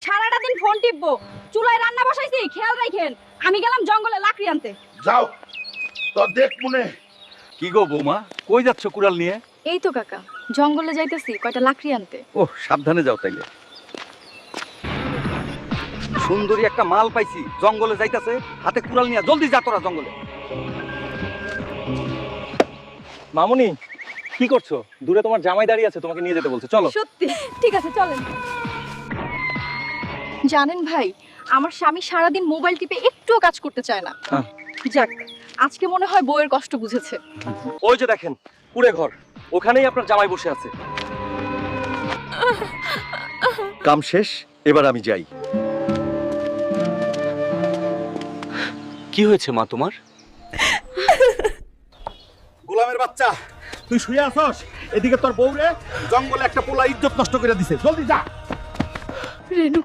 সারাটা দিন ফোন টিপবো, চুলায় রান্না বসাইছি খেয়াল রাখেন। আমি গেলাম জঙ্গলে লাকড়ি আনতে। যাও তো দেখ মনে। কি গো বৌমা, কই যাচ্ছ কুড়াল নিয়ে? এই তো কাকা, জঙ্গলে যাইতেছি কয়টা লাকড়ি আনতে। ও সাবধানে যাও তাইলে। সুন্দরী একটা মাল পাইছি, জঙ্গলে যাইতাছে, হাতে কুড়াল নিয়ে। জলদি যা তোরা জঙ্গলে। মামুনি কি করছো? দূরে তোমার জামাই দাঁড়িয়ে আছে, তোমাকে নিয়ে যেতে বলছে, চলো। সত্যি? ঠিক আছে চলেন। জানেন ভাই, আমার স্বামী সারাদিন মোবাইল টিপে একটুও কাজ করতে চায় না। হ্যাঁ। যাক, আজকে মনে হয় বউয়ের কষ্ট বুঝেছে। ওই যে দেখেন কুড়ে ঘর, ওখানেই আপনার জামাই বসে আছে। কাম শেষ, এবার আমি যাই। কি হয়েছে মা তোমার? গোলামের বাচ্চা, তুই শুয়ে আসস, এদিকে তোর বউরে জঙ্গলে একটা পোলা ইজ্জত নষ্ট করে দিছে। জলদি যা। রেনু